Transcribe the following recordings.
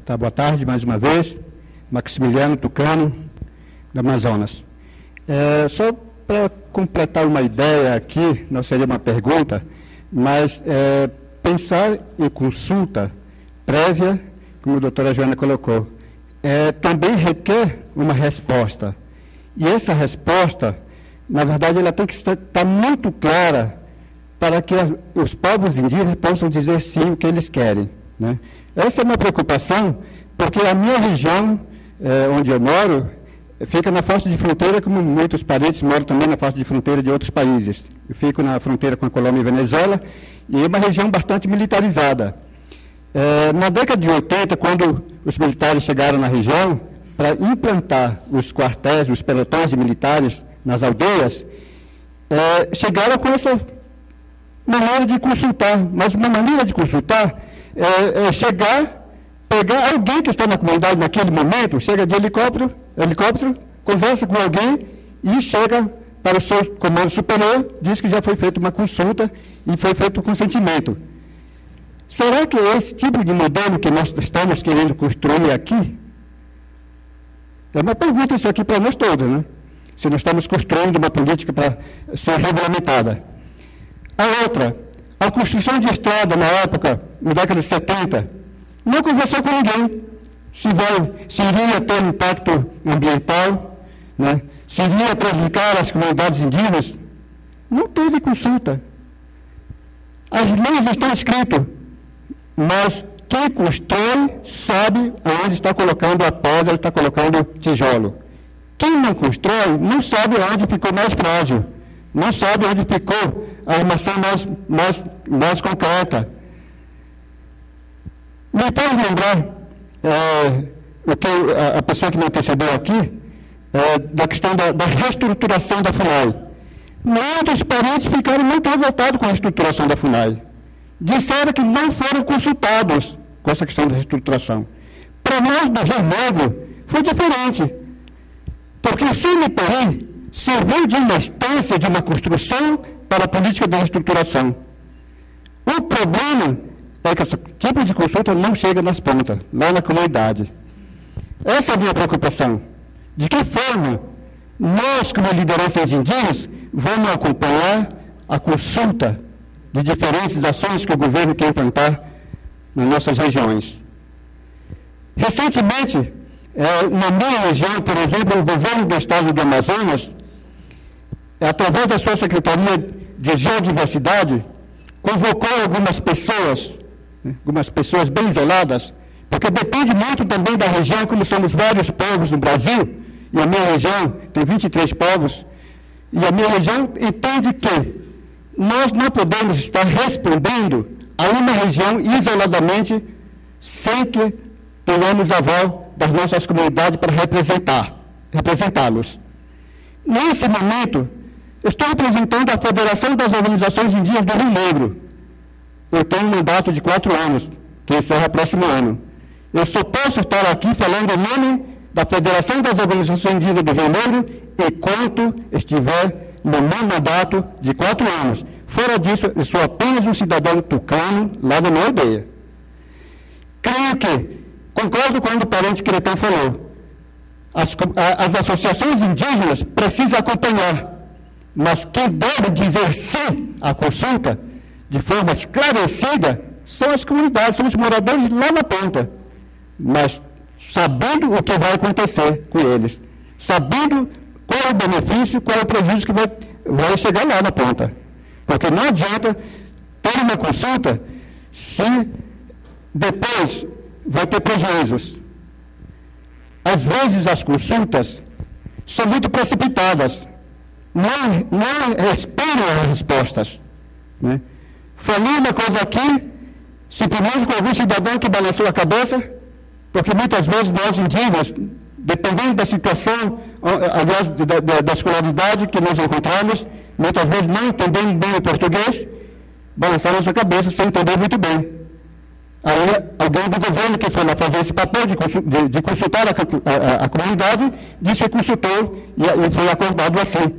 Tá, boa tarde, mais uma vez. Maximiliano Tucano, do Amazonas. Só para completar uma ideia aqui, não seria uma pergunta, mas pensar em consulta prévia, como a doutora Joana colocou, também requer uma resposta. E essa resposta, na verdade, ela tem que estar muito clara para que os povos indígenas possam dizer sim o que eles querem, né? Essa é uma preocupação, porque a minha região, onde eu moro, fica na faixa de fronteira, como muitos parentes moram também na faixa de fronteira de outros países. Eu fico na fronteira com a Colômbia e Venezuela, e é uma região bastante militarizada. Na década de 80, quando os militares chegaram na região, para implantar os quartéis, os pelotões de militares nas aldeias, chegaram com essa maneira de consultar, mas uma maneira de consultar chegar, pegar alguém que está na comunidade naquele momento, chega de helicóptero, conversa com alguém e chega para o seu comando superior, diz que já foi feita uma consulta e foi feito o consentimento. Será que é esse tipo de modelo que nós estamos querendo construir aqui? É uma pergunta isso aqui para nós todos, né? Se nós estamos construindo uma política para ser regulamentada. A outra, a construção de estrada na época, na década de 70, não conversou com ninguém se iria ter um impacto ambiental, né? Se iria prejudicar as comunidades indígenas. Não teve consulta. As leis estão escritas, mas quem constrói sabe aonde está colocando a pedra, está colocando o tijolo. Quem não constrói não sabe onde ficou mais frágil, não sabe onde ficou a armação mais concreta. Me faz lembrar o que a pessoa que me antecedeu aqui, da questão da reestruturação da FUNAI. Muitos parentes ficaram muito revoltados com a reestruturação da FUNAI. Disseram que não foram consultados com essa questão da reestruturação. Para nós, do Rio Negro, foi diferente. Porque o CNPI serviu de uma instância, de uma construção para a política de reestruturação. O problema é que esse tipo de consulta não chega nas pontas, lá na comunidade. Essa é a minha preocupação. De que forma nós, como lideranças indígenas, vamos acompanhar a consulta de diferentes ações que o governo quer implantar nas nossas regiões? Recentemente, na minha região, por exemplo, o governo do estado do Amazonas, através da sua Secretaria de Geodiversidade, convocou algumas pessoas bem isoladas, porque depende muito também da região, como somos vários povos no Brasil, e a minha região tem 23 povos, e a minha região entende que nós não podemos estar respondendo a uma região isoladamente sem que tenhamos aval das nossas comunidades para representá-los. Nesse momento, estou representando a Federação das Organizações Indígenas do Rio Negro. Eu tenho um mandato de 4 anos, que encerra próximo ano. Eu só posso estar aqui falando em nome da Federação das Organizações Indígenas do Rio Negro enquanto estiver no meu mandato de 4 anos. Fora disso, eu sou apenas um cidadão tucano lá da minha aldeia. Creio que, concordo com o parente Cretão falou, as associações indígenas precisam acompanhar, mas quem deve dizer sim à consulta, de forma esclarecida, são as comunidades, são os moradores lá na ponta, mas sabendo o que vai acontecer com eles, sabendo qual é o benefício, qual é o prejuízo que vai chegar lá na ponta. Porque não adianta ter uma consulta se depois vai ter prejuízos. Às vezes as consultas são muito precipitadas, não esperam as respostas, né? Falei uma coisa aqui, simplesmente com algum cidadão que balançou a cabeça, porque muitas vezes nós indígenas, dependendo da situação, aliás, da escolaridade que nós encontramos, muitas vezes não entendemos bem o português, balançaram a cabeça sem entender muito bem. Aí alguém do governo que foi lá fazer esse papel de consultar a comunidade, disse que consultou e foi acordado assim.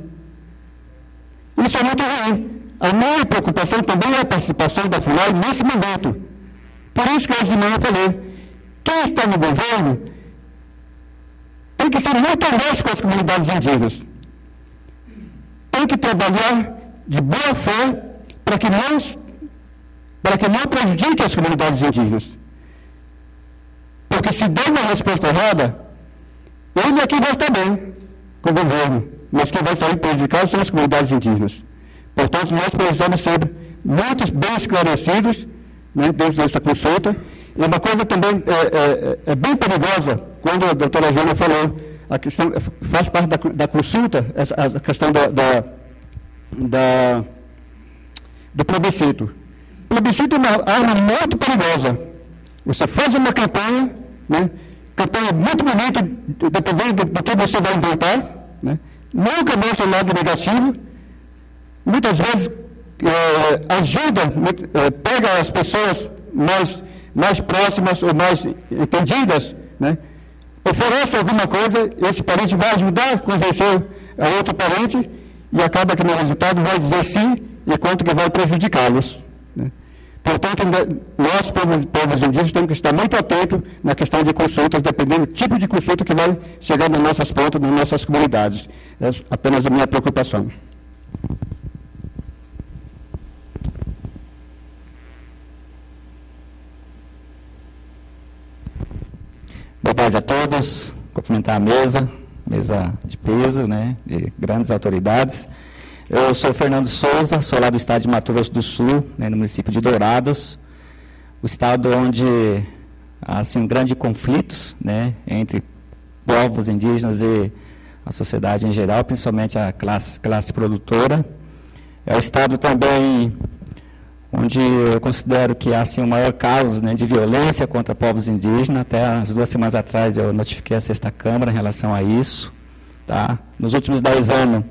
Isso é muito ruim. A minha preocupação também é a participação da FUNAI nesse momento. Por isso que hoje de manhã eu falei, quem está no governo tem que ser muito honesto com as comunidades indígenas. Tem que trabalhar de boa fé para que não prejudique as comunidades indígenas. Porque se der uma resposta errada, ele aqui vai estar bem com o governo, mas quem vai sair prejudicado são as comunidades indígenas. Portanto, nós precisamos ser muito bem esclarecidos, né, dentro dessa consulta. E uma coisa também é bem perigosa, quando a doutora Joana falou, a questão, faz parte da consulta, a questão do plebiscito. O plebiscito é uma arma muito perigosa. Você faz uma campanha, né, campanha muito bonita, dependendo do que você vai inventar, né, nunca mostra o lado negativo, muitas vezes ajuda, pega as pessoas mais próximas ou mais entendidas, né, oferece alguma coisa, esse parente vai ajudar a convencer a outro parente e acaba que no resultado vai dizer sim e quanto que vai prejudicá-los. Né. Portanto, nós, povos indígenas, temos que estar muito atentos na questão de consultas, dependendo do tipo de consulta que vai chegar nas nossas pontas, nas nossas comunidades. É apenas a minha preocupação. Boa tarde a todos. Cumprimentar a mesa de peso, né, de grandes autoridades. Eu sou Fernando Souza, sou lá do estado de Mato Grosso do Sul, né, no município de Dourados, o estado onde há assim, grandes conflitos, né, entre povos indígenas e a sociedade em geral, principalmente a classe produtora. É o estado também onde eu considero que há assim, o maior caso, né, de violência contra povos indígenas. Até as 2 semanas atrás eu notifiquei a 6ª Câmara em relação a isso. Tá? Nos últimos 10 anos,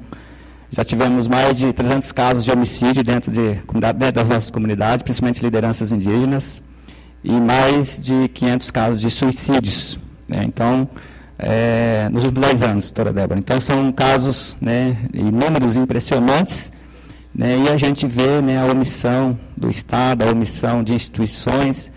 já tivemos mais de 300 casos de homicídio dentro das nossas comunidades, principalmente lideranças indígenas, e mais de 500 casos de suicídios. Né? Então, nos últimos 10 anos, doutora Débora. Então, são casos, né, e números impressionantes, né, e a gente vê, né, a omissão do Estado, a omissão de instituições,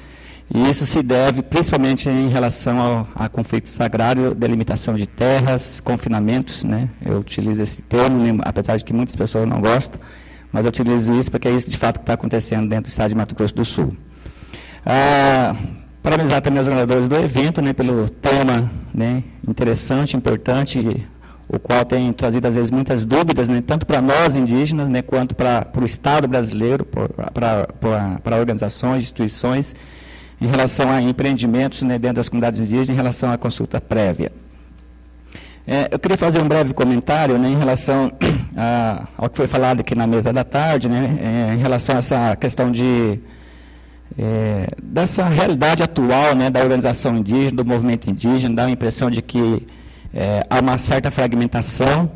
e isso se deve principalmente em relação a conflitos agrários, delimitação de terras, confinamentos, né, eu utilizo esse termo, apesar de que muitas pessoas não gostam, mas eu utilizo isso porque é isso de fato que está acontecendo dentro do estado de Mato Grosso do Sul. Parabenizar também os organizadores do evento, né, pelo tema, né, interessante, importante, o qual tem trazido, às vezes, muitas dúvidas, né, tanto para nós indígenas, né, quanto para o Estado brasileiro, para organizações, instituições, em relação a empreendimentos, né, dentro das comunidades indígenas, em relação à consulta prévia. Eu queria fazer um breve comentário, né, em relação ao que foi falado aqui na mesa da tarde, né, em relação a essa questão dessa realidade atual, né, da organização indígena, do movimento indígena, dá a impressão de que há uma certa fragmentação,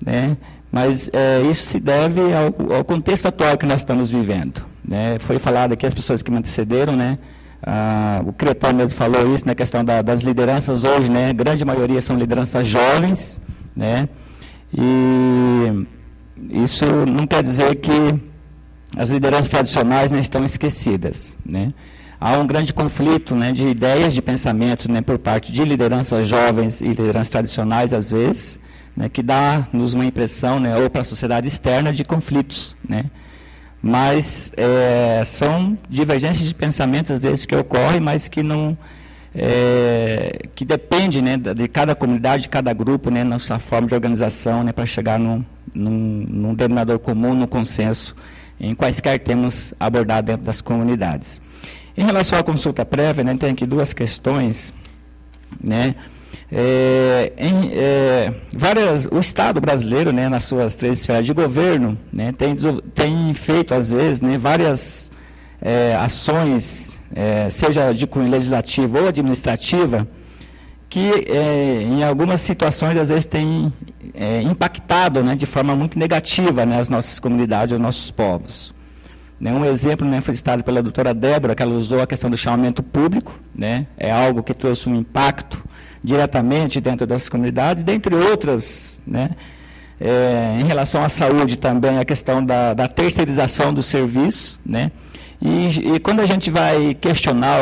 né, mas isso se deve ao contexto atual que nós estamos vivendo. Né. Foi falado aqui, as pessoas que me antecederam, né, o Cretão mesmo falou isso, na questão das lideranças hoje, né, a grande maioria são lideranças jovens, né, e isso não quer dizer que as lideranças tradicionais, né, estão esquecidas. Né. Há um grande conflito, né, de ideias, de pensamentos, né, por parte de lideranças jovens e lideranças tradicionais, às vezes, né, que dá-nos uma impressão, né, ou para a sociedade externa, de conflitos. Né. Mas são divergências de pensamentos, às vezes, que ocorrem, mas que não... que depende, né, de cada comunidade, de cada grupo, né, na sua forma de organização, né, para chegar num denominador comum, num consenso, em quaisquer temas abordados dentro das comunidades. Em relação à consulta prévia, né, tem aqui 2 questões. Né, o Estado brasileiro, né, nas suas 3 esferas de governo, né, tem feito, às vezes, né, várias ações, seja de cunho legislativo ou administrativa, que em algumas situações, às vezes, tem impactado, né, de forma muito negativa, né, as nossas comunidades, os nossos povos. Um exemplo, né, foi citado pela doutora Débora, que ela usou a questão do chamamento público, né, é algo que trouxe um impacto diretamente dentro das comunidades, dentre outras, né, em relação à saúde também, a questão da terceirização do serviço, né, E quando a gente vai questionar,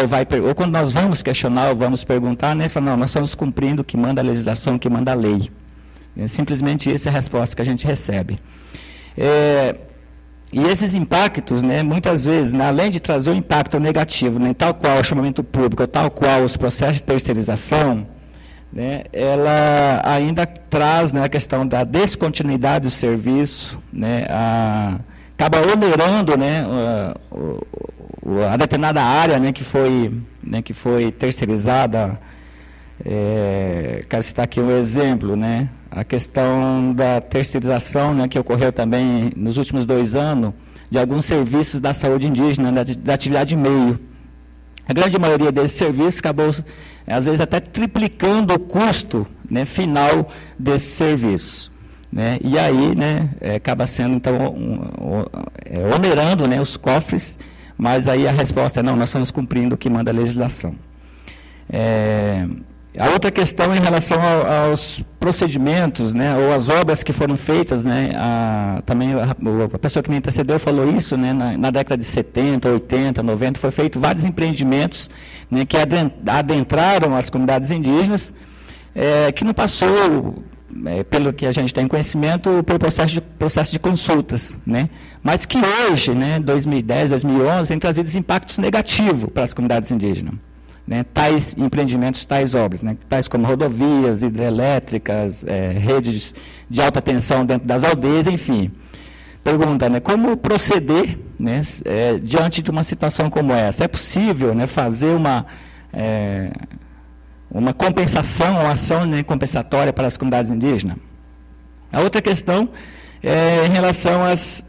ou quando nós vamos questionar, ou vamos perguntar, né, fala, não, nós estamos cumprindo o que manda a legislação, o que manda a lei. Simplesmente essa é a resposta que a gente recebe. E esses impactos, né, muitas vezes, né, além de trazer um impacto negativo, né, tal qual o chamamento público, tal qual os processos de terceirização, né, ela ainda traz, né, a questão da descontinuidade do serviço, né, acaba onerando, né, a determinada área, né, que foi terceirizada. Quero citar aqui um exemplo, né, a questão da terceirização, né, que ocorreu também nos últimos 2 anos, de alguns serviços da saúde indígena, da atividade meio. A grande maioria desses serviços acabou, às vezes, até triplicando o custo, né, final desse serviço. Né, e aí, né, acaba sendo, então, onerando, né, os cofres, mas aí a resposta é, não, nós estamos cumprindo o que manda a legislação. A outra questão em relação aos procedimentos, né, ou as obras que foram feitas, né, também a pessoa que me antecedeu falou isso, né, na década de 70, 80, 90, foi feito vários empreendimentos, né, que adentraram as comunidades indígenas, que não passou, pelo que a gente tem conhecimento, pelo processo de consultas, né, mas que hoje, né, 2010, 2011, tem trazido impactos negativos para as comunidades indígenas. Né, tais empreendimentos, tais obras, né, tais como rodovias, hidrelétricas, redes de alta tensão dentro das aldeias, enfim. Pergunta, né, como proceder, né, diante de uma situação como essa? É possível, né, fazer uma compensação, uma ação, né, compensatória para as comunidades indígenas? A outra questão é em relação às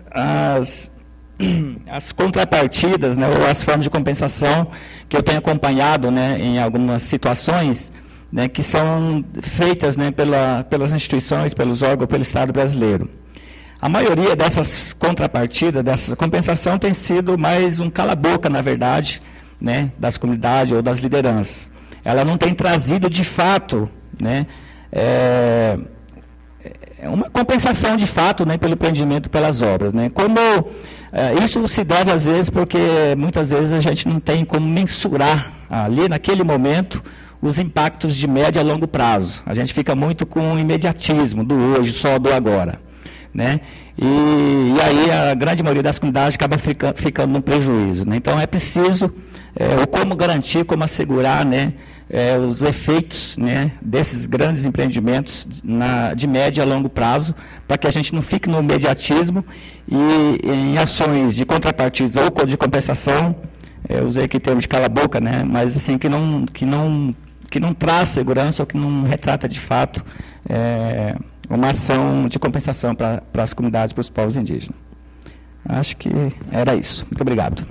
contrapartidas, né, ou as formas de compensação que eu tenho acompanhado, né, em algumas situações, né, que são feitas, né, pelas instituições, pelos órgãos, pelo Estado brasileiro. A maioria dessas contrapartidas, dessa compensação, tem sido mais um cala-boca, na verdade, né, das comunidades ou das lideranças. Ela não tem trazido, de fato, né, uma compensação, de fato, né, pelo empreendimento, pelas obras. Né. Como isso se deve, às vezes, porque muitas vezes a gente não tem como mensurar ali, naquele momento, os impactos de médio a longo prazo. A gente fica muito com o imediatismo do hoje, só do agora. Né? E aí a grande maioria das comunidades acaba ficando no prejuízo. Né? Então é preciso, como garantir, como assegurar, né, os efeitos, né, desses grandes empreendimentos de médio a longo prazo, para que a gente não fique no imediatismo e em ações de contrapartida ou de compensação, eu usei aqui o termo de cala-boca, né, mas assim, que não traz segurança ou que não retrata de fato uma ação de compensação para as comunidades, para os povos indígenas. Acho que era isso. Muito obrigado.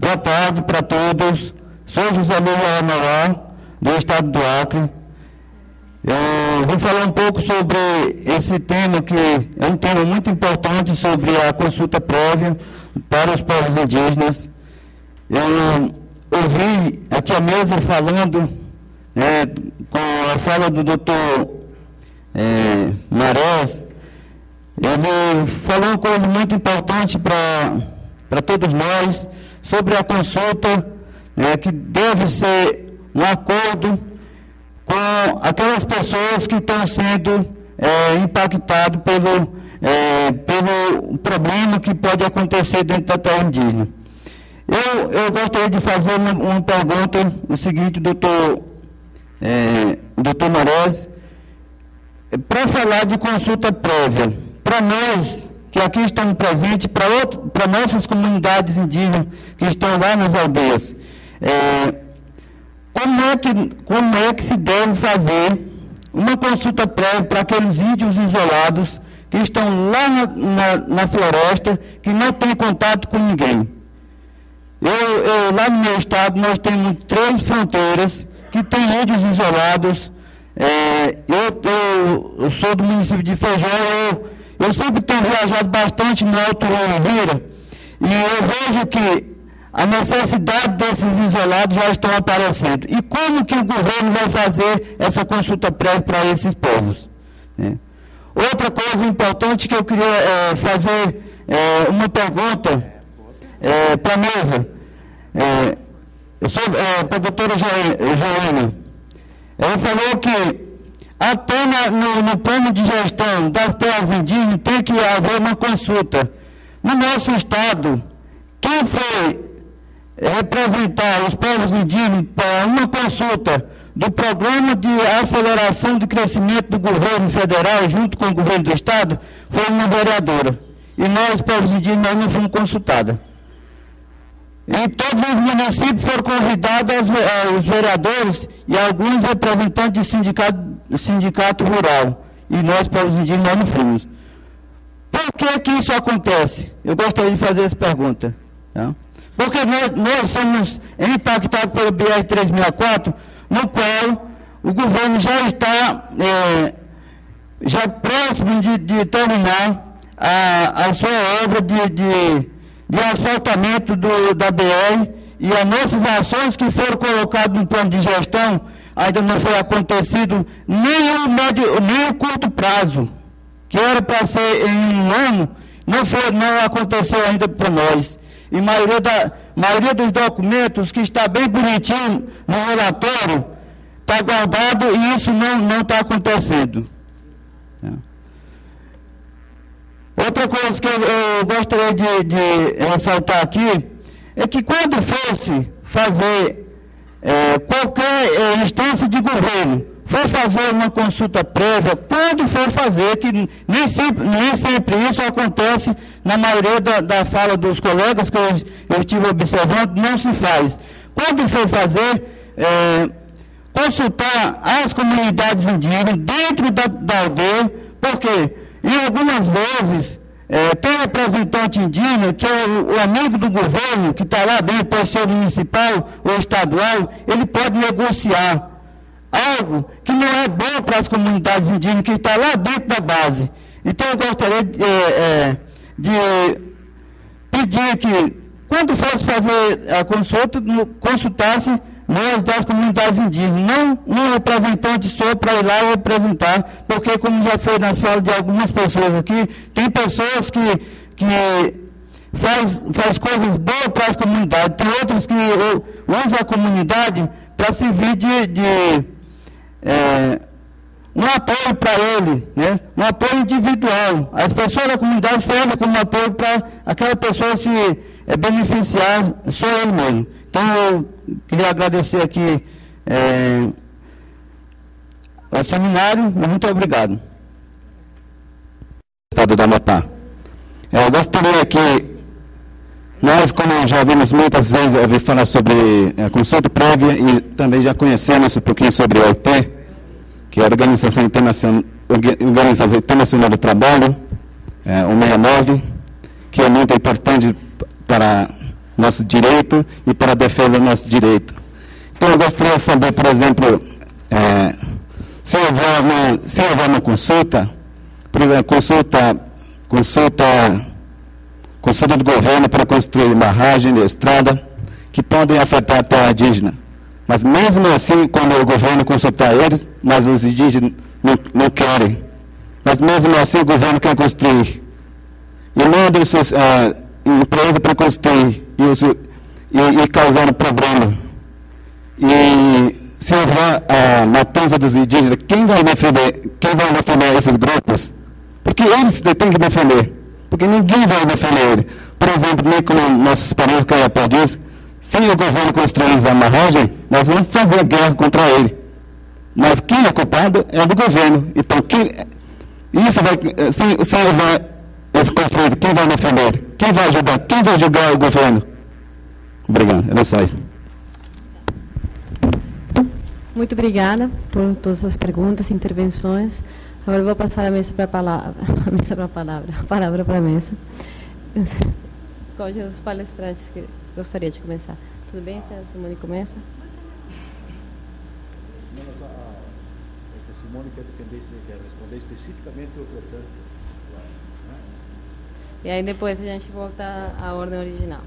Boa tarde para todos. Sou José Luiz Amauá, do estado do Acre. Eu vou falar um pouco sobre esse tema, que é um tema muito importante, sobre a consulta prévia para os povos indígenas. Eu ouvi aqui a mesa falando, com a fala do doutor Marés. Ele falou uma coisa muito importante para todos nós, sobre a consulta, que deve ser um acordo com aquelas pessoas que estão sendo impactadas pelo problema que pode acontecer dentro da terra indígena. Eu gostaria de fazer uma pergunta, o seguinte, doutor Marés, para falar de consulta prévia, para nós que aqui estão presentes, para nossas comunidades indígenas que estão lá nas aldeias. Como é que se deve fazer uma consulta prévia para aqueles índios isolados que estão lá na floresta, que não têm contato com ninguém. Lá no meu estado, nós temos 3 fronteiras que têm índios isolados. Eu sou do município de Feijó, eu sempre tenho viajado bastante no Alto Rio, e eu vejo que a necessidade desses isolados já estão aparecendo. E como que o governo vai fazer essa consulta prévia para esses povos? Outra coisa importante que eu queria fazer uma pergunta para a mesa. Para a doutora Joana. Ela falou que até no plano de gestão das terras indígenas tem que haver uma consulta. No nosso estado, quem foi representar os povos indígenas para uma consulta do programa de aceleração de crescimento do governo federal junto com o governo do estado foi uma vereadora. E nós, povos indígenas, não fomos consultados. Em todos os municípios foram convidados os vereadores e alguns representantes de sindicato rural. E nós, povos indígenas, não fomos. Por que isso acontece? Eu gostaria de fazer essa pergunta. Tá? Porque nós somos impactados pelo BR-364, no qual o governo já está já próximo de terminar a sua obra de asfaltamento da BR, e as nossas ações que foram colocadas no plano de gestão ainda não foi acontecido nem o curto prazo, que era para ser em um ano, não aconteceu ainda para nós. E a maioria dos documentos que está bem bonitinho no relatório está guardado e isso não está acontecendo. Outra coisa que eu gostaria de ressaltar aqui é que quando fosse fazer qualquer instância de governo, for fazer uma consulta prévia, quando for fazer, que nem sempre isso acontece, na maioria da fala dos colegas que eu estive observando, não se faz. Quando for fazer, consultar as comunidades indígenas dentro da aldeia, porque em algumas vezes tem representante indígena que é o amigo do governo, que está lá dentro, pode ser municipal ou estadual, ele pode negociar algo que não é bom para as comunidades indígenas, que está lá dentro da base. Então, eu gostaria de pedir que, quando fosse fazer a consulta, consultasse nós das comunidades indígenas, não um representante só para ir lá e representar, porque, como já foi nas falas de algumas pessoas aqui, tem pessoas que faz coisas boas para as comunidades, tem outras que usam a comunidade para servir um apoio para ele, né? Um apoio individual. As pessoas da comunidade servem como apoio para aquela pessoa se beneficiar só ele mesmo. Então, eu queria agradecer aqui ao seminário, muito obrigado. Estado do Amapá. Eu gostaria que nós, como já vimos muitas vezes ouvir falar sobre a consulta prévia e também já conhecemos um pouquinho sobre a OIT, que é a Organização Internacional do Trabalho, 169, que é muito importante para nosso direito e para a defesa do nosso direito. Então, eu gostaria de saber, por exemplo, se houver uma consulta, por exemplo, consulta do governo para construir barragem de estrada que podem afetar a terra indígena. Mas mesmo assim, quando o governo consultar eles, mas os indígenas não querem. Mas mesmo assim o governo quer construir. E manda essas empresas para construir e causando problema. E se houver a matança dos indígenas, quem vai defender esses grupos? Porque eles têm que defender. Porque ninguém vai defender ele. Por exemplo, nem como nossos parentes Caiapó diz, se o governo construir a barragem, nós vamos fazer guerra contra ele. Mas quem é culpado é do governo. Então, se houver esse conflito, quem vai defender? Quem vai ajudar? Quem vai julgar o governo? Obrigado. Era só isso. Muito obrigada por todas as perguntas, intervenções. Agora eu vou passar a mesa para a palavra, a palavra para a mesa. Qual de os palestrantes que gostaria de começar? Tudo bem, se a Simone começa? A Simone quer responder especificamente o portanto. E aí depois a gente volta à ordem original.